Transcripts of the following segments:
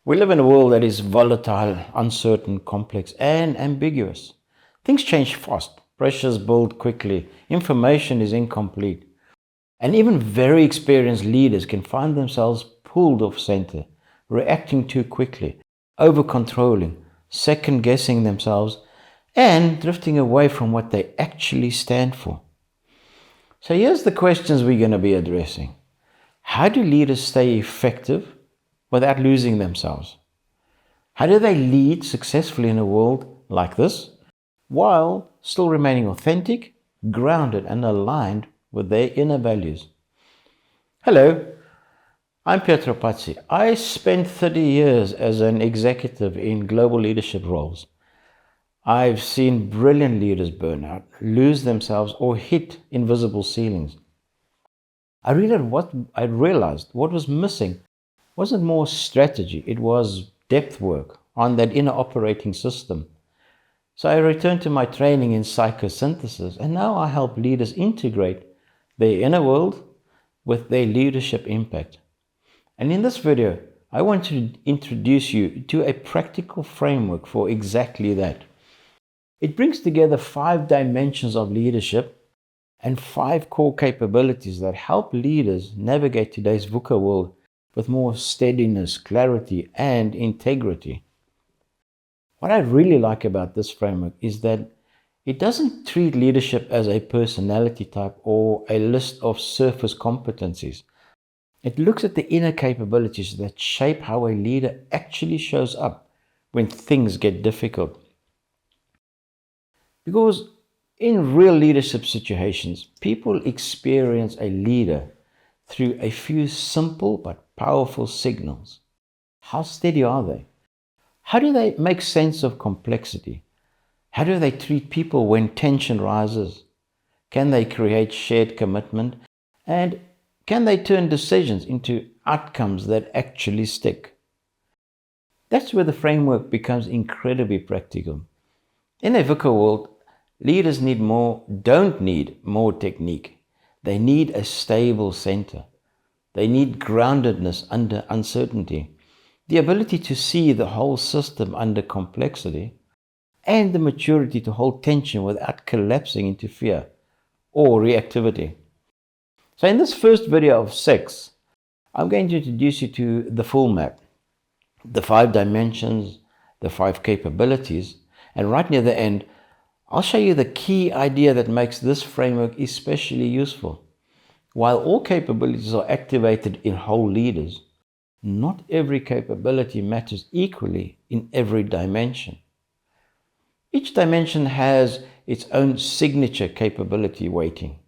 We live in a world that is volatile, uncertain, complex, and ambiguous. Things change fast, pressures build quickly, information is incomplete, and even very experienced leaders can find themselves pulled off center, reacting too quickly, over-controlling, second-guessing themselves, and drifting away from what they actually stand for. So here's the questions we're going to be addressing. How do leaders stay effective without losing themselves? How do they lead successfully in a world like this while still remaining authentic, grounded, and aligned with their inner values? Hello, I'm Pietro Pazzi. I spent 30 years as an executive in global leadership roles. I've seen brilliant leaders burn out, lose themselves, or hit invisible ceilings. I realized what was missing wasn't more strategy, it was depth work on that inner operating system. So I returned to my training in Psychosynthesis, and now I help leaders integrate their inner world with their leadership impact. And in this video, I want to introduce you to a practical framework for exactly that. It brings together 5 dimensions of leadership and 5 core capabilities that help leaders navigate today's VUCA world with more steadiness, clarity, and integrity. What I really like about this framework is that it doesn't treat leadership as a personality type or a list of surface competencies. It looks at the inner capabilities that shape how a leader actually shows up when things get difficult. Because in real leadership situations, people experience a leader through a few simple but powerful signals. How steady are they? How do they make sense of complexity? How do they treat people when tension rises? Can they create shared commitment? And can they turn decisions into outcomes that actually stick? That's where the framework becomes incredibly practical. In a VUCA world, leaders don't need more technique. They need a stable center. They need groundedness under uncertainty, the ability to see the whole system under complexity, and the maturity to hold tension without collapsing into fear or reactivity. So in this first video of 6, I'm going to introduce you to the full map, the 5 dimensions, the 5 capabilities, and right near the end, I'll show you the key idea that makes this framework especially useful. While all capabilities are activated in whole leaders, not every capability matters equally in every dimension. Each dimension has its own signature capability weighting.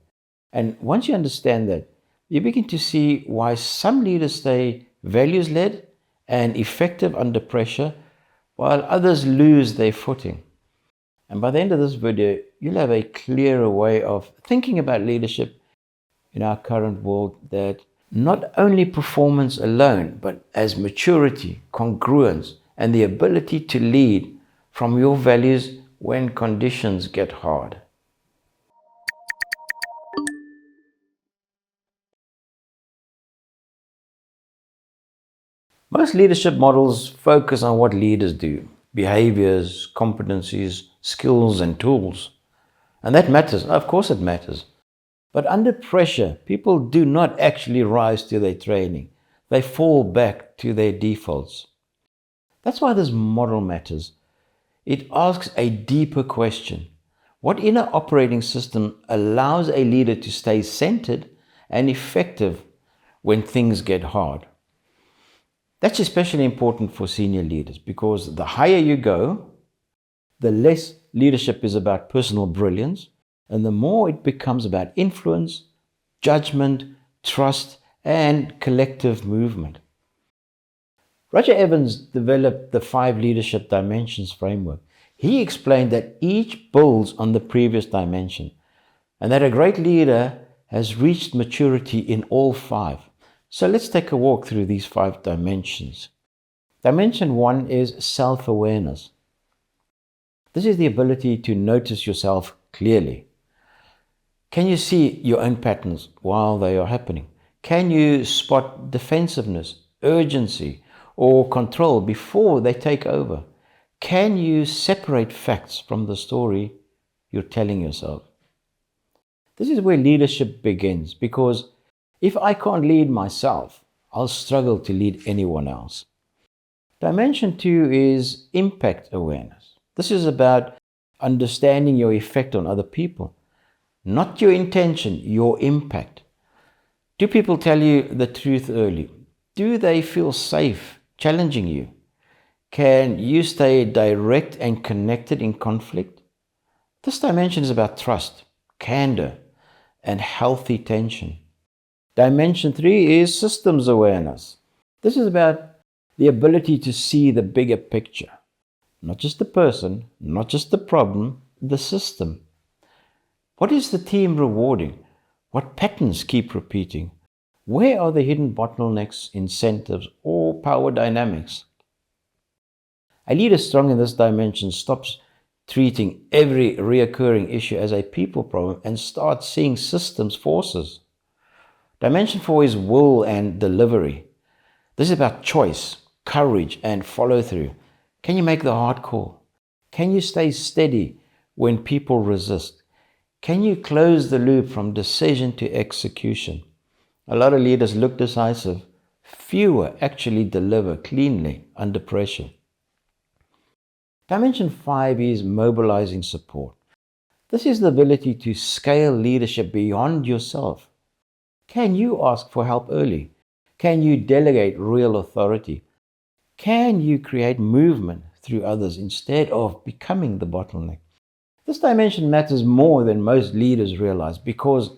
And once you understand that, you begin to see why some leaders stay values-led and effective under pressure, while others lose their footing. And by the end of this video, you'll have a clearer way of thinking about leadership in our current world, that not only performance alone, but as maturity, congruence, and the ability to lead from your values when conditions get hard. Most leadership models focus on what leaders do, behaviors, competencies, skills, and tools. And that matters. Of course it matters. But under pressure, people do not actually rise to their training. They fall back to their defaults. That's why this model matters. It asks a deeper question. What inner operating system allows a leader to stay centered and effective when things get hard? That's especially important for senior leaders, because the higher you go, the less leadership is about personal brilliance, and the more it becomes about influence, judgment, trust, and collective movement. Roger Evans developed the 5 leadership dimensions framework. He explained that each builds on the previous dimension, and that a great leader has reached maturity in all 5. So let's take a walk through these 5 dimensions. Dimension 1 is self-awareness. This is the ability to notice yourself clearly. Can you see your own patterns while they are happening? Can you spot defensiveness, urgency, or control before they take over? Can you separate facts from the story you're telling yourself? This is where leadership begins, because if I can't lead myself, I'll struggle to lead anyone else. Dimension 2 is impact awareness. This is about understanding your effect on other people, not your intention, your impact. Do people tell you the truth early? Do they feel safe challenging you? Can you stay direct and connected in conflict? This dimension is about trust, candor, and healthy tension. Dimension 3 is systems awareness. This is about the ability to see the bigger picture. Not just the person, not just the problem, the system. What is the team rewarding? What patterns keep repeating? Where are the hidden bottlenecks, incentives, or power dynamics? A leader strong in this dimension stops treating every reoccurring issue as a people problem and starts seeing systems forces. Dimension 4 is will and delivery. This is about choice, courage, and follow through. Can you make the hard call? Can you stay steady when people resist? Can you close the loop from decision to execution? A lot of leaders look decisive. Fewer actually deliver cleanly under pressure. Dimension 5 is mobilizing support. This is the ability to scale leadership beyond yourself. Can you ask for help early? Can you delegate real authority? Can you create movement through others instead of becoming the bottleneck? This dimension matters more than most leaders realize, because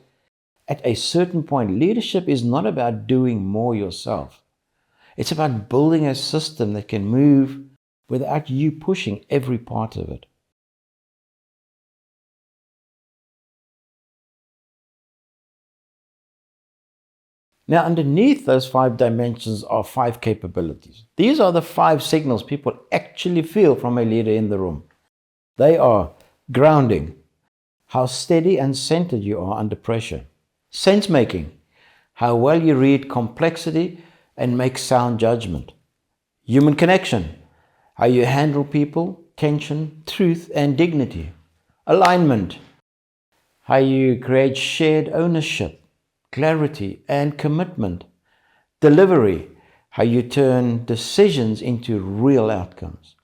at a certain point, leadership is not about doing more yourself. It's about building a system that can move without you pushing every part of it. Now, underneath those 5 dimensions are 5 capabilities. These are the 5 signals people actually feel from a leader in the room. They are grounding, how steady and centered you are under pressure. Sense making, how well you read complexity and make sound judgment. Human connection, how you handle people, tension, truth, and dignity. Alignment, how you create shared ownership, clarity, and commitment. Delivery, how you turn decisions into real outcomes.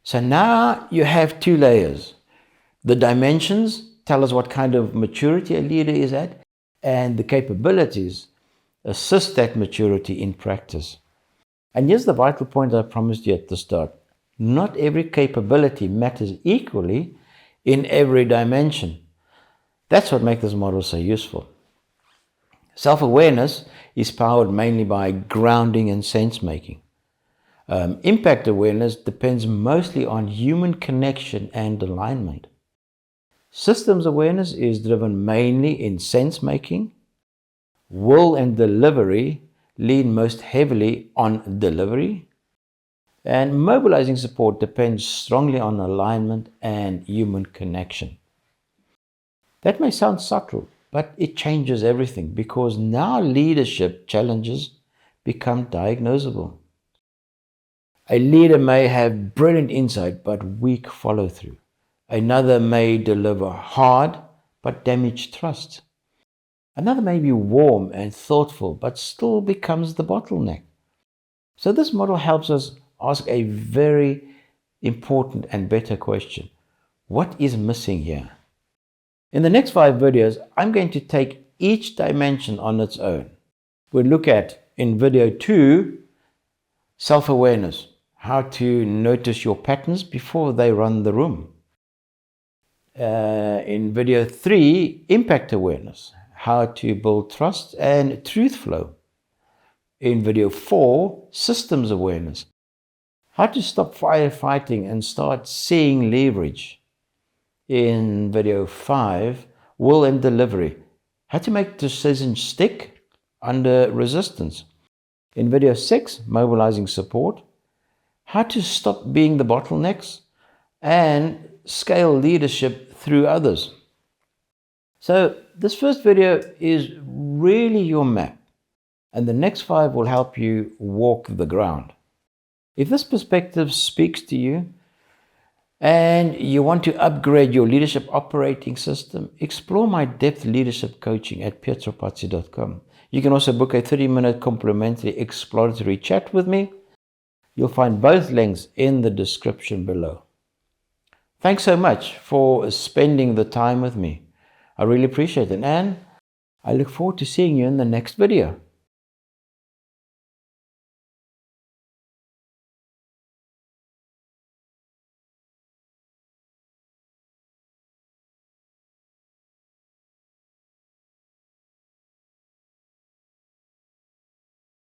So now you have 2 layers. The dimensions tell us what kind of maturity a leader is at, and the capabilities assist that maturity in practice. And here's the vital point I promised you at the start. Not every capability matters equally in every dimension. That's what makes this model so useful. Self-awareness is powered mainly by grounding and sense-making. Impact awareness depends mostly on human connection and alignment. Systems awareness is driven mainly in sense-making. Will and delivery lean most heavily on delivery. And mobilizing support depends strongly on alignment and human connection. That may sound subtle, but it changes everything, because now leadership challenges become diagnosable. A leader may have brilliant insight but weak follow-through. Another may deliver hard but damage trust. Another may be warm and thoughtful but still becomes the bottleneck. So this model helps us ask a very important and better question. What is missing here? In the next 5 videos, I'm going to take each dimension on its own. We'll look at, in video 2, self-awareness, how to notice your patterns before they run the room. In video 3, impact awareness, how to build trust and truth flow. In video 4, systems awareness, how to stop firefighting and start seeing leverage. In video 5, will and delivery, how to make decisions stick under resistance. In video 6, mobilizing support, how to stop being the bottlenecks and scale leadership through others. So this first video is really your map. and the next 5 will help you walk the ground. If this perspective speaks to you and you want to upgrade your leadership operating system, explore my depth leadership coaching at pietropazzi.com. You can also book a 30-minute complimentary exploratory chat with me. You'll find both links in the description below. Thanks so much for spending the time with me. I really appreciate it, and I look forward to seeing you in the next video.